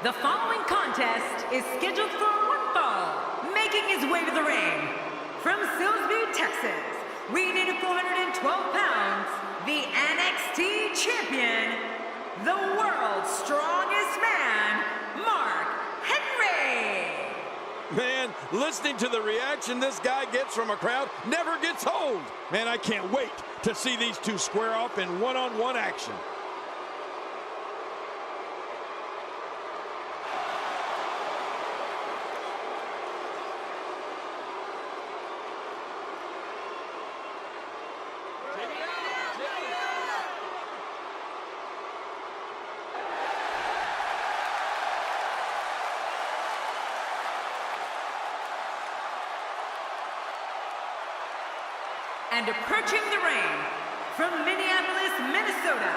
The following contest is scheduled for one fall. Making his way to the ring, from Silsbee, Texas, weighing in at 412 pounds, the NXT Champion, the world's strongest man, Mark Henry. Man, listening to the reaction this guy gets from a crowd never gets old. Man, I can't wait to see these two square off in one-on-one action. And approaching the ring, from Minneapolis, Minnesota,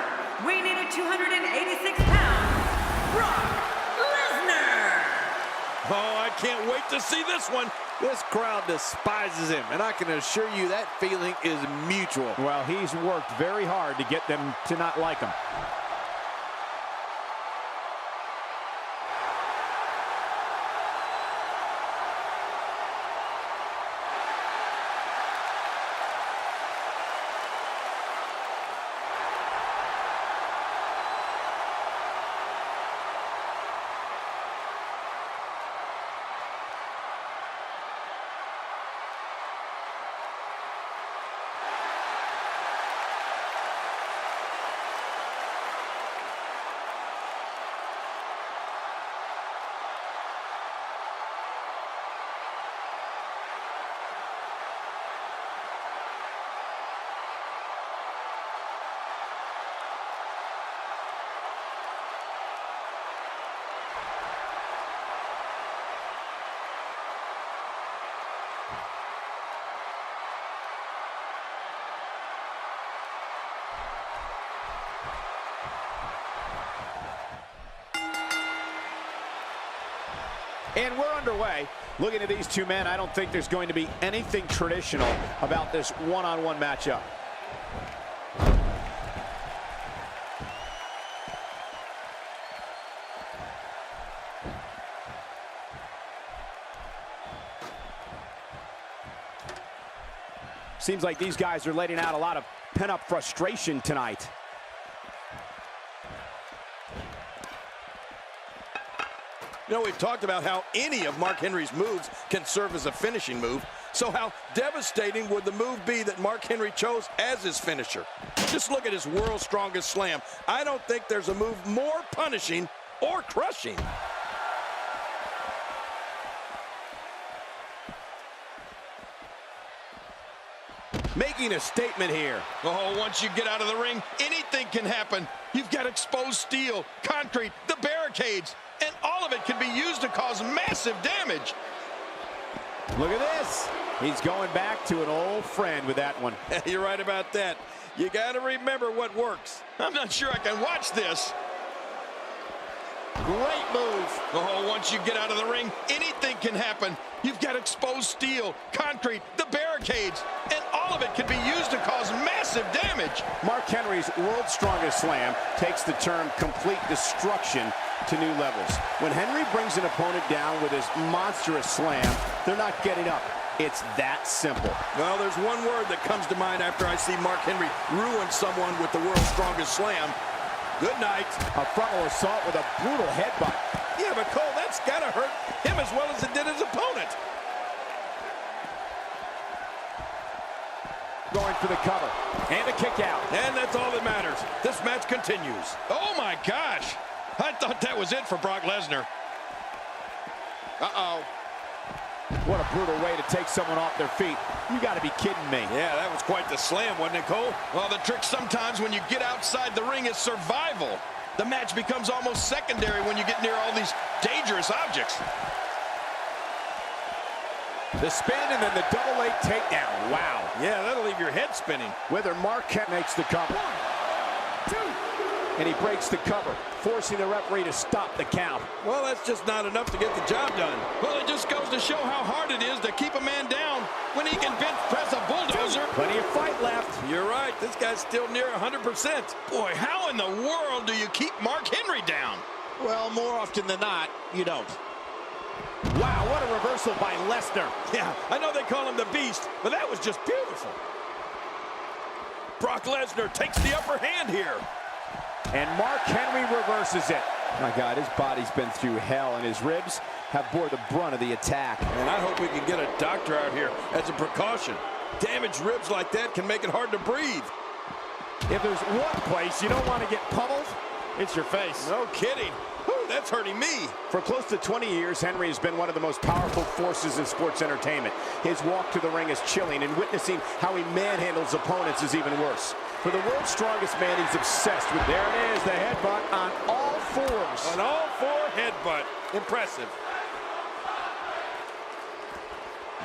weighing in at 286 pounds, Brock Lesnar. Oh, I can't wait to see this one. This crowd despises him, and I can assure you that feeling is mutual. Well, he's worked very hard to get them to not like him. And we're underway. Looking at these two men, I don't think there's going to be anything traditional about this one-on-one matchup. Seems like these guys are letting out a lot of pent-up frustration tonight. You know, we've talked about how any of Mark Henry's moves can serve as a finishing move. So how devastating would the move be that Mark Henry chose as his finisher? Just look at his world's strongest slam. I don't think there's a move more punishing or crushing. Making a statement here. Oh, once you get out of the ring, anything can happen. You've got exposed steel, concrete, the barricades, and all of it can be used to cause massive damage. Look at this. He's going back to an old friend with that one. You're right about that. You got to remember what works. I'm not sure I can watch this. Great move. Oh, once you get out of the ring, anything can happen. You've got exposed steel, concrete, the barricades, and all of it can be used to cause massive damage. Mark Henry's world's strongest slam takes the term complete destruction to new levels. When Henry brings an opponent down with his monstrous slam, they're not getting up. It's that simple. Well, there's one word that comes to mind after I see Mark Henry ruin someone with the world's strongest slam. Good night. A frontal assault with a brutal headbutt. Yeah, but Cole, that's got to hurt him as well as it did his opponent. Going for the cover. And a kick out. And that's all that matters. This match continues. Oh, my gosh. I thought that was it for Brock Lesnar. Uh-oh. What a brutal way to take someone off their feet. You got to be kidding me. Yeah, that was quite the slam, wasn't it, Cole? Well, the trick sometimes when you get outside the ring is survival. The match becomes almost secondary when you get near all these dangerous objects. The spin and then the double leg takedown. Wow. Yeah, that'll leave your head spinning. Whether Marquette makes the cover. 1, 2. And he breaks the cover, forcing the referee to stop the count. Well, that's just not enough to get the job done. Well, it just goes to show how hard it is to keep a man down when he can bench press a bulldozer. Plenty of fight left. You're right. This guy's still near 100%. Boy, how in the world do you keep Mark Henry down? Well, more often than not, you don't. Wow, what a reversal by Lesnar. Yeah, I know they call him the Beast, but that was just beautiful. Brock Lesnar takes the upper hand here. And Mark Henry reverses it. My God, his body's been through hell, and his ribs have bore the brunt of the attack. And I hope we can get a doctor out here as a precaution. Damaged ribs like that can make it hard to breathe. If there's one place you don't want to get pummeled, it's your face. No kidding. Whew, that's hurting me. For close to 20 years, Henry has been one of the most powerful forces in sports entertainment. His walk to the ring is chilling, and witnessing how he manhandles opponents is even worse. For the world's strongest man, he's obsessed with... There it is, the headbutt on all fours. An all-four headbutt. Impressive.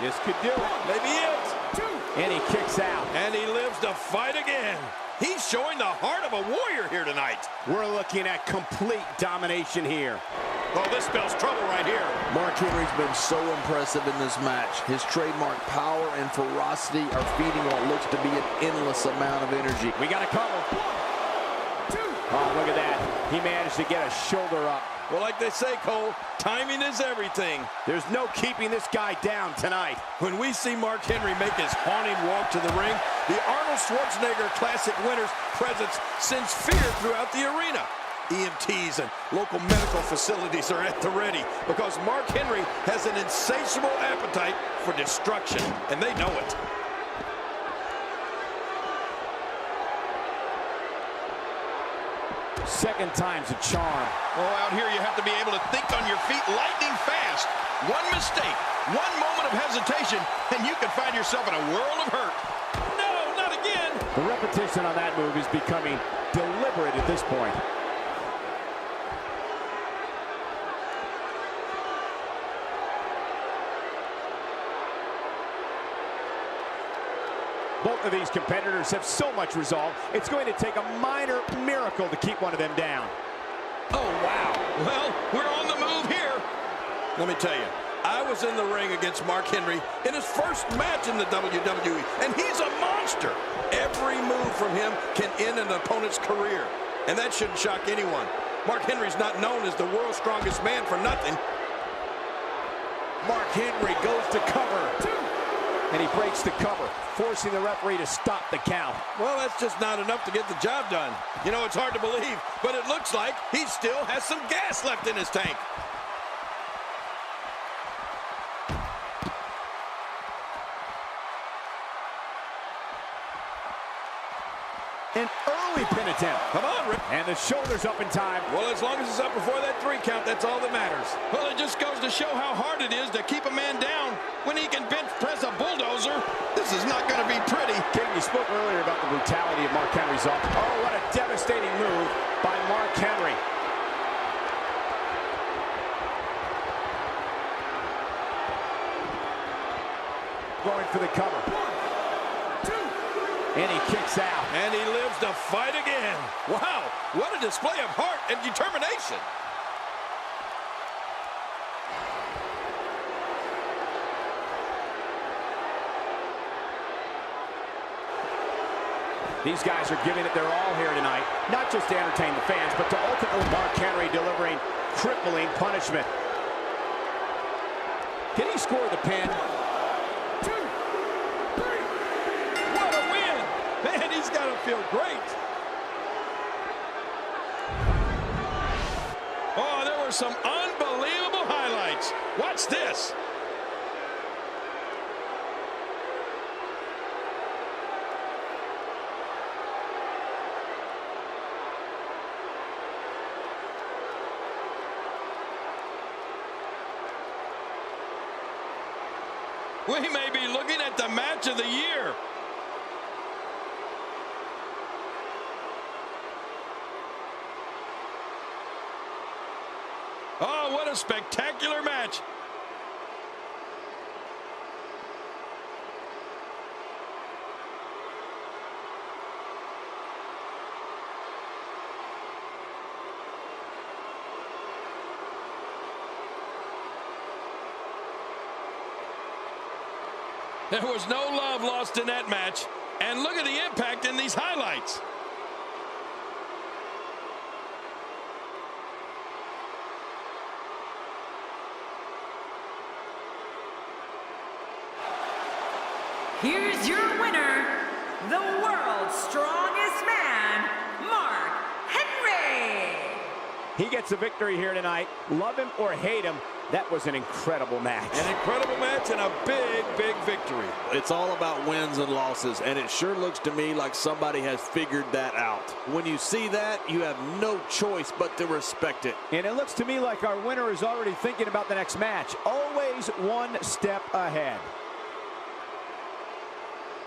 This could do it. Maybe it. And he kicks out. And he lives to fight again. He's showing the heart of a warrior here tonight. We're looking at complete domination here. Oh, this spells trouble right here. Mark Henry's been so impressive in this match. His trademark power and ferocity are feeding what looks to be an endless amount of energy. We got to cover. Oh, look at that. He managed to get a shoulder up. Well, like they say, Cole, timing is everything. There's no keeping this guy down tonight. When we see Mark Henry make his haunting walk to the ring, the Arnold Schwarzenegger Classic Winners presence sends fear throughout the arena. EMTs and local medical facilities are at the ready because Mark Henry has an insatiable appetite for destruction, and they know it. Second time's a charm. Oh, out here you have to be able to think on your feet lightning fast. One mistake, one moment of hesitation, and you can find yourself in a world of hurt. No, not again. The repetition on that move is becoming deliberate at this point. Both of these competitors have so much resolve, it's going to take a minor miracle to keep one of them down. Oh, wow. Well, we're on the move here. Let me tell you, I was in the ring against Mark Henry in his first match in the WWE, and he's a monster. Every move from him can end an opponent's career, and that shouldn't shock anyone. Mark Henry's not known as the world's strongest man for nothing. Mark Henry goes to cover. And he breaks the cover, forcing the referee to stop the count. Well, that's just not enough to get the job done. You know, it's hard to believe, but it looks like he still has some gas left in his tank. An early pin attempt. Come on, Rick. And the shoulder's up in time. Well, as long as it's up before that 3 count, that's all that matters. Well, it just goes to show how hard it is to keep a man down when he can bench press a bulldozer. This is not going to be pretty. King, you spoke earlier about the brutality of Mark Henry's offense. Oh, what a devastating move by Mark Henry. Going for the cover. 1, 2, 3. And he kicks out. And he lives to fight again. Wow, what a display of heart and determination. These guys are giving it their all here tonight, not just to entertain the fans, but to ultimately Mark Henry delivering crippling punishment. Can he score the pin? 1, 2, 3. What a win! Man, he's got to feel great. Oh, there were some unbelievable highlights. Watch this. We may be looking at the match of the year. Oh, what a spectacular match. There was no love lost in that match. And look at the impact in these highlights. here's your winner, the world's strongest man, Mark Henry. He gets a victory here tonight. Love him or hate him, that was an incredible match. An incredible match and a big, big victory. It's all about wins and losses, and it sure looks to me like somebody has figured that out. When you see that, you have no choice but to respect it. And it looks to me like our winner is already thinking about the next match. Always one step ahead.